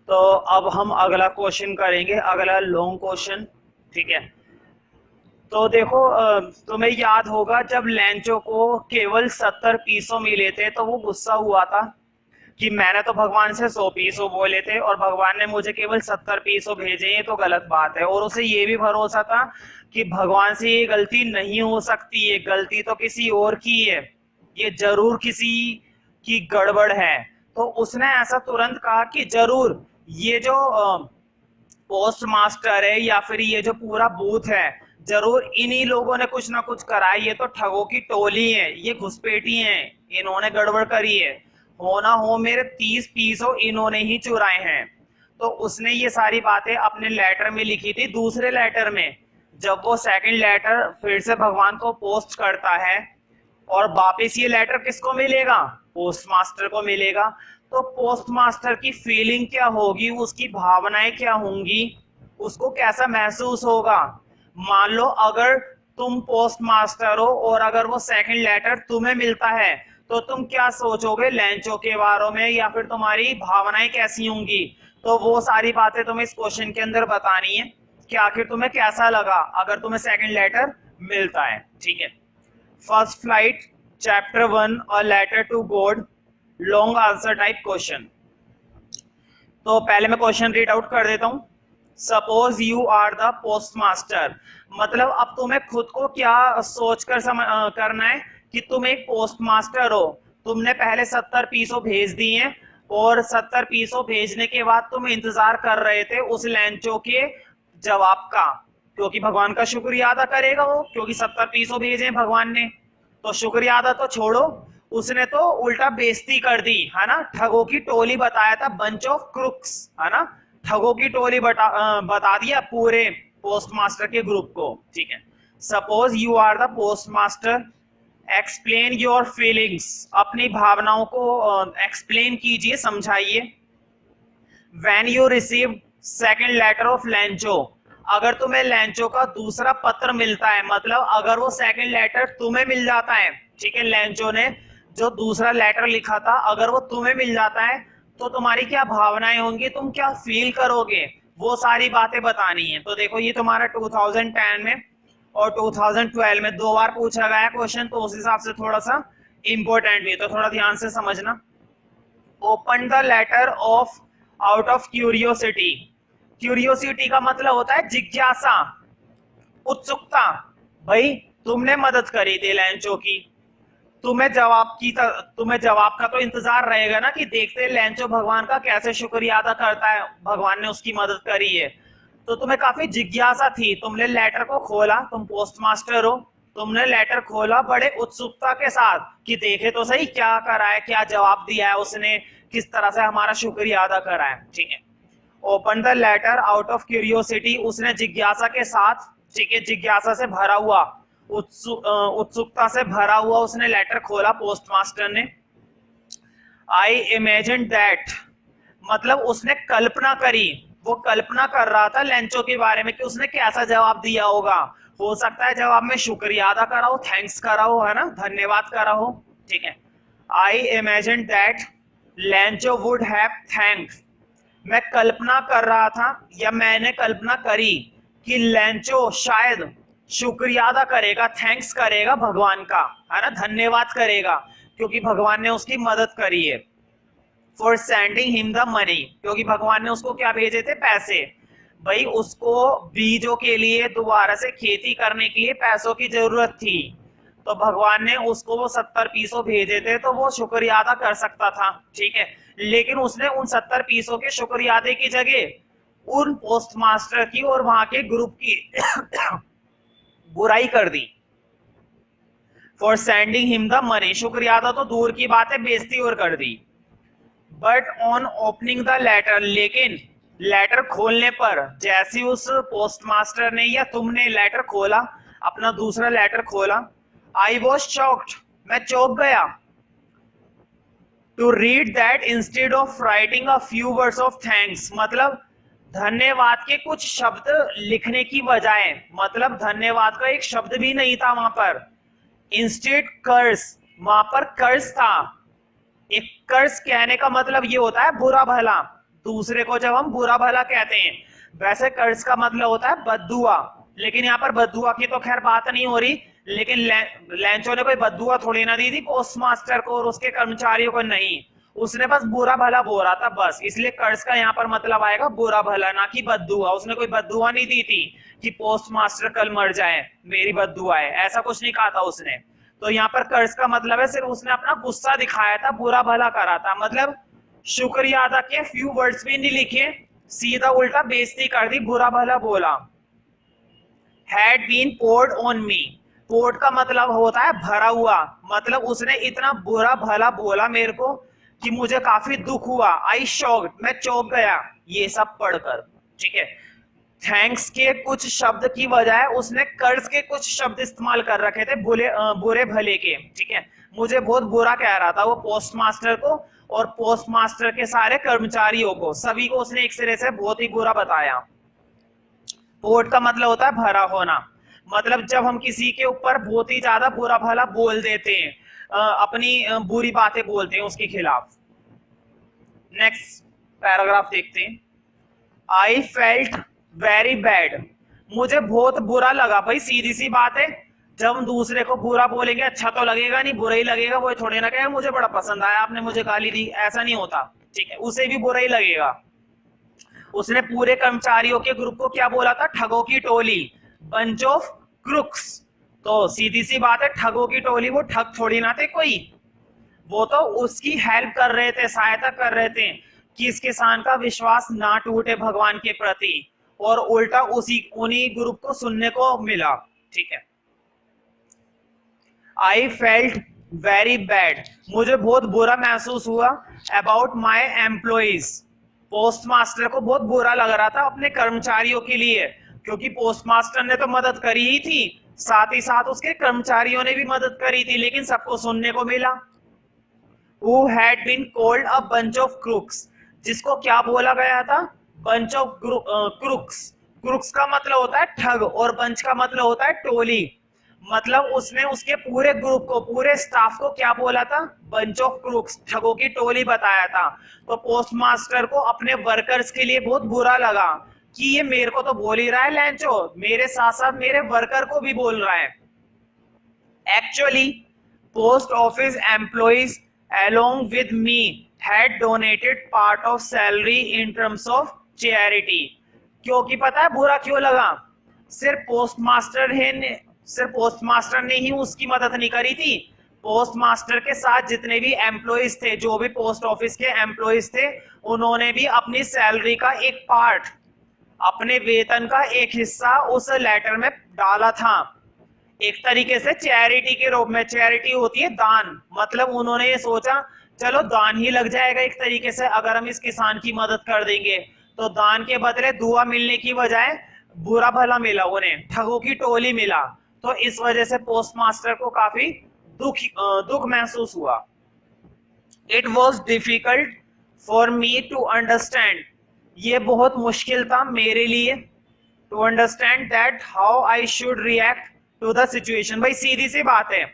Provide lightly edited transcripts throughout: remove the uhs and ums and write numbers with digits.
तो अब हम अगला क्वेश्चन करेंगे, अगला लॉन्ग क्वेश्चन। ठीक है, तो देखो तुम्हें याद होगा जब लेंचो को केवल 70 पीसों मिले थे तो वो गुस्सा हुआ था कि मैंने तो भगवान से 100 पीसों बोले थे और भगवान ने मुझे केवल 70 पीसों भेजे, ये तो गलत बात है। और उसे ये भी भरोसा था कि भगवान से ये गलती नहीं हो सकती, ये गलती तो किसी और की है, ये जरूर किसी की गड़बड़ है। तो उसने ऐसा तुरंत कहा कि जरूर ये जो पोस्ट मास्टर है या फिर ये जो पूरा बूथ है, जरूर इन्हीं लोगों ने कुछ ना कुछ करा है, ये तो ठगों की टोली है, ये घुसपैठी है, इन्होंने गड़बड़ करी है, हो ना हो मेरे 30 पीसों इन्होंने ही चुराए हैं। तो उसने ये सारी बातें अपने लेटर में लिखी थी। दूसरे लेटर में जब वो सेकंड लेटर फिर से भगवान को पोस्ट करता है और वापिस ये लेटर किसको मिलेगा, पोस्ट मास्टर को मिलेगा। तो पोस्ट मास्टर की फीलिंग क्या होगी, उसकी भावनाएं क्या होंगी, उसको कैसा महसूस होगा। मान लो अगर तुम पोस्ट मास्टर हो और अगर वो सेकंड लेटर तुम्हें मिलता है तो तुम क्या सोचोगे लेंचो के बारे में, या फिर तुम्हारी भावनाएं कैसी होंगी। तो वो सारी बातें तुम्हें इस क्वेश्चन के अंदर बतानी है कि आखिर तुम्हें कैसा लगा अगर तुम्हें सेकंड लेटर मिलता है। ठीक है, फर्स्ट फ्लाइट चैप्टर 1 और letter to God long answer type question. तो पहले मैं क्वेश्चन रीड आउट कर देता हूं। Suppose you are the postmaster, मतलब अब तुम्हें खुद को क्या सोचकर करना है कि तुम एक पोस्ट मास्टर हो। तुमने पहले 70 पीसों भेज दिए और 70 पीसों भेजने के बाद तुम इंतजार कर रहे थे उस लैंचो के जवाब का, क्योंकि भगवान का शुक्रिया अदा करेगा वो, क्योंकि 70 पीसों भेजे भगवान ने। तो शुक्रिया अदा तो छोड़ो, उसने तो उल्टा बेइज्जती कर दी, है ना। ठगों की टोली बताया था, बंच ऑफ क्रुक्स, है ना। ठगों की टोली बता दिया पूरे पोस्ट मास्टर के ग्रुप को। ठीक है, suppose you are the postmaster, explain your feelings, अपनी भावनाओं को एक्सप्लेन कीजिए, समझाइए। When you receive second letter of Lencho, अगर तुम्हें लेंचो का दूसरा पत्र मिलता है, मतलब अगर वो सेकंड लेटर तुम्हें मिल जाता है, ठीक है, लेंचो ने जो दूसरा लेटर लिखा था अगर वो तुम्हें मिल जाता है तो तुम्हारी क्या भावनाएं होंगी, तुम क्या फील करोगे, वो सारी बातें बतानी है। तो देखो ये तुम्हारा 2010 में और 2012 में 2 बार पूछा गया क्वेश्चन, तो उस हिसाब से थोड़ा सा इंपॉर्टेंट भी, तो थोड़ा ध्यान से समझना। Open the letter of out of curiosity, curiosity का मतलब होता है जिज्ञासा, उत्सुकता। भाई तुमने मदद करी थी लेंचो की, तुम्हें जवाब का तो इंतजार रहेगा ना कि देखते लेंचो भगवान का कैसे शुक्रिया अदा करता है, भगवान ने उसकी मदद करी है। तो तुम्हें काफी जिज्ञासा थी, तुमने लेटर को खोला, तुम पोस्ट मास्टर हो, तुमने लेटर खोला बड़े उत्सुकता के साथ कि देखे तो सही क्या करा है, क्या जवाब दिया है उसने, किस तरह से हमारा शुक्रिया अदा करा है। ठीक है, open the letter out of curiosity, उसने जिज्ञासा के साथ, ठीक है, जिज्ञासा से भरा हुआ, उत्सुकता से भरा हुआ उसने लेटर खोला पोस्ट मास्टर ने। आई इमेजिन दैट, मतलब उसने कल्पना करी, वो कल्पना कर रहा था लेंचो के बारे में कि उसने कैसा जवाब दिया होगा। हो सकता है जवाब में शुक्रिया अदा करा हो, थैंक्स करा हो, है ना, धन्यवाद करा हो। ठीक है, I imagine that Lencho would have thank, मैं कल्पना कर रहा था या मैंने कल्पना करी कि लेंचो शायद शुक्रिया अदा करेगा, थैंक्स करेगा भगवान का, है ना, धन्यवाद करेगा, क्योंकि भगवान ने उसकी मदद करी है। For sending him the money, क्योंकि भगवान ने उसको क्या भेजे थे, पैसे। भाई उसको बीजों के लिए, दोबारा से खेती करने के लिए पैसों की जरूरत थी, तो भगवान ने उसको वो 70 पीसों भेजे थे, तो वो शुक्रिया अदा कर सकता था। ठीक है, लेकिन उसने उन 70 पीसों के शुक्रिया अदा की जगह उन पोस्ट मास्टर की और वहां के ग्रुप की बुराई कर दी। For sending him the money, शुक्रिया अदा तो दूर की बात है, बेइज्जती और कर दी। But on opening the letter, लेकिन लेटर खोलने पर, जैसे उस पोस्ट मास्टर ने या तुमने लेटर खोला, अपना दूसरा लेटर खोला, आई वॉज शॉक्ड, मैं चौंक गया। To read that instead of writing a few words of thanks, मतलब धन्यवाद के कुछ शब्द लिखने की बजाय, मतलब धन्यवाद का एक शब्द भी नहीं था वहां पर, इंस्टेड कर्स, वहां पर कर्स था। एक कर्स कहने का मतलब ये होता है बुरा भला, दूसरे को जब हम बुरा भला कहते हैं। वैसे कर्ज का मतलब होता है बद्दुआ, लेकिन यहाँ पर बद्दुआ की तो खैर बात नहीं हो रही, लेकिन लैंचो ने कोई बद्दुआ थोड़ी ना दी थी पोस्ट मास्टर को और उसके कर्मचारियों को, नहीं, उसने बस बुरा भला बोला था बस, इसलिए कर्ज का यहाँ पर मतलब आएगा बुरा भला, ना कि बद्दुआ। उसने कोई बद्दुआ नहीं दी थी कि पोस्ट मास्टर कल मर जाए, मेरी बद्दुआ है, ऐसा कुछ नहीं कहा था उसने। तो यहाँ पर कर्ज का मतलब है सिर्फ उसने अपना गुस्सा दिखाया था, बुरा भला करा था, मतलब शुक्रिया अदा किया, फ्यू वर्ड्स भी नहीं लिखे, सीधा उल्टा बेइज्जती कर दी, बुरा भला बोला। Had been poured on me, poured का मतलब होता है भरा हुआ, मतलब उसने इतना बुरा भला बोला मेरे को कि मुझे काफी दुख हुआ। आई शॉक्ड, मैं चौंक गया ये सब पढ़कर, ठीक है। थैंक्स के कुछ शब्द की बजाय उसने कर्ज के कुछ शब्द इस्तेमाल कर रखे थे, बुरे भले के, ठीक है। मुझे बहुत बुरा कह रहा था वो पोस्ट मास्टर को और पोस्ट मास्टर के सारे कर्मचारियों को, सभी को उसने एक सिरे से बहुत ही बुरा बताया। पोर्ट का मतलब होता है भरा होना, मतलब जब हम किसी के ऊपर बहुत ही ज्यादा बुरा भला बोल देते हैं, अपनी बुरी बातें बोलते हैं उसके खिलाफ। नेक्स्ट पैराग्राफ देखते हैं। आई फेल्ट वेरी बैड, मुझे बहुत बुरा लगा। भाई सीधी सी बात है, जब हम दूसरे को बुरा बोलेंगे अच्छा तो लगेगा नहीं, बुरा ही लगेगा। वो थोड़े ना कहेगा मुझे बड़ा पसंद आया आपने मुझे गाली दी, ऐसा नहीं होता, ठीक है, उसे भी बुरा ही लगेगा। उसने पूरे कर्मचारियों के ग्रुप को क्या बोला था, ठगों की टोली, बंच ऑफ क्रुक्स। तो सीधी सी बात है, ठगों की टोली, वो ठग थोड़ी ना थे कोई, वो तो उसकी हेल्प कर रहे थे, सहायता कर रहे थे कि इस किसान का विश्वास ना टूटे भगवान के प्रति, और उल्टा उन्हीं ग्रुप को सुनने को मिला, ठीक है। आई फेल्ट वेरी बैड, मुझे बहुत बुरा महसूस हुआ about my employees, post master को बहुत बुरा लग रहा था अपने कर्मचारियों के लिए, क्योंकि पोस्ट मास्टर ने तो मदद करी ही थी, साथ ही साथ उसके कर्मचारियों ने भी मदद करी थी, लेकिन सबको सुनने को मिला। Who had been called a bunch of crooks, जिसको क्या बोला गया था, bunch of crooks। crooks का मतलब होता है ठग और bunch का मतलब होता है टोली, मतलब उसने उसके पूरे ग्रुप को, पूरे स्टाफ को क्या बोला था, bunch of crooks, ठगों की टोली बताया था। तो पोस्ट मास्टर को अपने वर्कर्स के लिए बहुत बुरा लगा कि ये मेरे को तो बोल ही रहा है लैंचो, मेरे साथ साथ मेरे वर्कर को भी बोल रहा है। Actually post office employees along with me had donated part of salary in terms of charity। क्योंकि पता है बुरा क्यों लगा, सिर्फ पोस्ट मास्टर ने ही उसकी मदद नहीं करी थी, पोस्ट मास्टर के साथ जितने भी एम्प्लॉइज थे, जो भी पोस्ट ऑफिस के एम्प्लॉइज थे, उन्होंने भी अपनी सैलरी का एक पार्ट, अपने वेतन का एक हिस्सा उस लेटर में डाला था, एक तरीके से चैरिटी के रूप में। चैरिटी होती है दान, मतलब उन्होंने ये सोचा चलो दान ही लग जाएगा एक तरीके से, अगर हम इस किसान की मदद कर देंगे तो दान के बदले दुआ मिलने की बजाय बुरा भला मिला, उन्हें ठगों की टोली मिला। तो इस वजह से पोस्ट मास्टर को काफी दुख महसूस हुआ। It was difficult for me to understand, ये बहुत मुश्किल था मेरे लिए, to understand that how I should react to the situation. भाई सीधी सी बात है,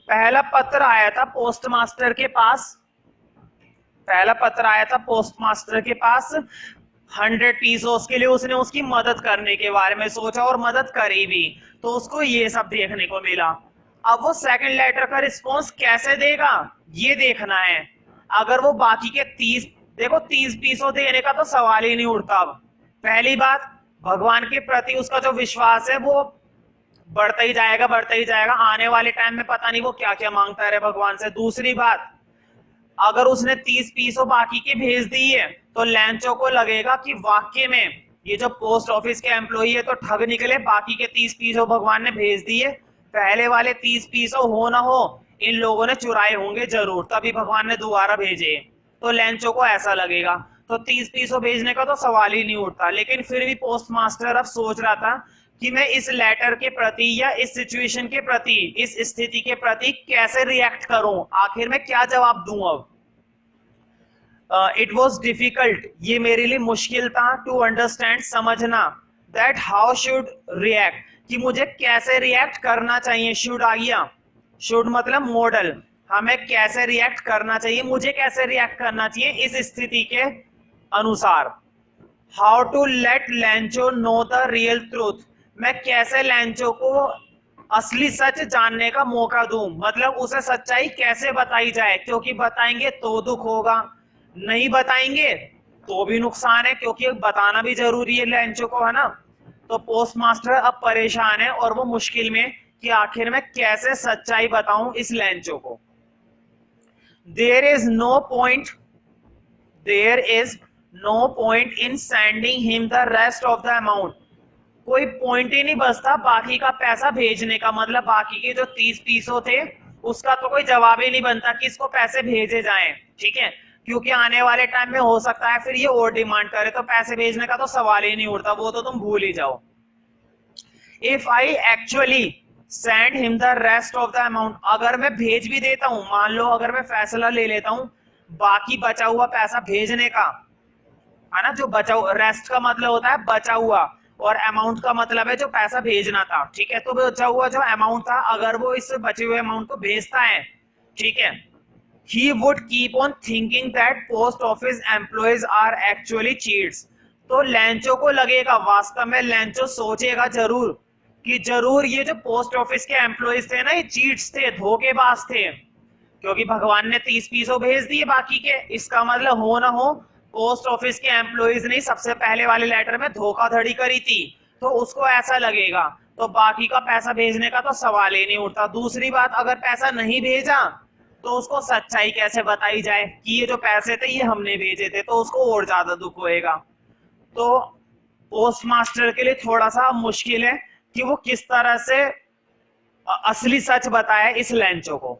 पहला पत्र आया था पोस्ट मास्टर के पास, पहला पत्र आया था पोस्ट मास्टर के पास 100 पीसोस के लिए, उसने उसकी मदद करने के बारे में सोचा और मदद करी भी, तो उसको ये सब देखने को मिला। अब वो सेकंड लेटर का रिस्पॉन्स कैसे देगा ये देखना है। अगर वो बाकी के 30, देखो 30 पीसों देने का तो सवाल ही नहीं उठता। अब पहली बात, भगवान के प्रति उसका जो विश्वास है वो बढ़ता ही जाएगा, बढ़ता ही जाएगा, आने वाले टाइम में पता नहीं वो क्या क्या मांगता रहे भगवान से। दूसरी बात, अगर उसने 30 पीसों बाकी के भेज दी है तो लैंचो को लगेगा कि वाकई में ये जो पोस्ट ऑफिस के एम्प्लॉई है तो ठग निकले, बाकी के 30 पीसों भगवान ने भेज दिए, पहले वाले 30 पीसों हो ना हो इन लोगों ने चुराए होंगे जरूर, तभी भगवान ने दोबारा भेजे, तो लैंचो को ऐसा लगेगा। तो 30 पीसों भेजने का तो सवाल ही नहीं उठता, लेकिन फिर भी पोस्ट मास्टर अब सोच रहा था कि मैं इस लेटर के प्रति या इस सिचुएशन के प्रति, इस स्थिति के प्रति कैसे रिएक्ट करूं, आखिर में क्या जवाब दूं। अब इट वॉज डिफिकल्ट, ये मेरे लिए मुश्किल था, टू अंडरस्टैंड, समझना, दैट हाउ शुड रिएक्ट, कि मुझे कैसे रिएक्ट करना चाहिए। शुड आ गया, शुड मतलब मॉडल, हमें कैसे रिएक्ट करना चाहिए, मुझे कैसे रिएक्ट करना चाहिए इस स्थिति के अनुसार। How to let Lencho know the real truth, मैं कैसे लेंचो को असली सच जानने का मौका दूं, मतलब उसे सच्चाई कैसे बताई जाए, क्योंकि बताएंगे तो दुख होगा, नहीं बताएंगे तो भी नुकसान है, क्योंकि बताना भी जरूरी है लेंचो को, है ना। तो पोस्ट मास्टर अब परेशान है और वो मुश्किल में कि आखिर में कैसे सच्चाई बताऊं इस लेंचो को। There is no point there is no point in sending him the rest of the amount, कोई पॉइंट ही नहीं बचता बाकी का पैसा भेजने का, मतलब बाकी के जो 30 पीसों थे उसका तो कोई जवाब ही नहीं बनता कि इसको पैसे भेजे जाएं, ठीक है, क्योंकि आने वाले टाइम में हो सकता है फिर ये और डिमांड करे, तो पैसे भेजने का तो सवाल ही नहीं उठता, वो तो तुम भूल ही जाओ। If I actually send him the rest of the amount, अगर मैं भेज भी देता हूं, मान लो अगर मैं फैसला ले लेता हूं बाकी बचा हुआ पैसा भेजने का, है ना, जो बचा रेस्ट का मतलब होता है बचा हुआ और अमाउंट का मतलब है जो पैसा भेजना था, ठीक है, तो बचा हुआ जो अमाउंट था अगर वो इस बचे हुए अमाउंट को भेजता है, ठीक है, he would keep on thinking that post office employees are actually cheats, तो लेंचो को लगेगा, वास्तव में लेंचो सोचेगा जरूर कि जरूर ये जो पोस्ट ऑफिस के एम्प्लॉइज थे ना ये चीट्स थे, धोखेबाज थे, क्योंकि भगवान ने 30 पीसों भेज दिए बाकी के, इसका मतलब हो ना हो पोस्ट ऑफिस के एम्प्लॉइज ने सबसे पहले वाले लेटर में धोखाधड़ी करी थी, तो उसको ऐसा लगेगा, तो बाकी का पैसा भेजने का तो सवाल ही नहीं उठता। दूसरी बात, अगर पैसा नहीं भेजा तो उसको सच्चाई कैसे बताई जाए कि ये जो पैसे थे ये हमने भेजे थे, तो उसको और ज्यादा दुख होएगा। तो पोस्ट मास्टर के लिए थोड़ा सा मुश्किल है कि वो किस तरह से असली सच बताए इस लेंचो को।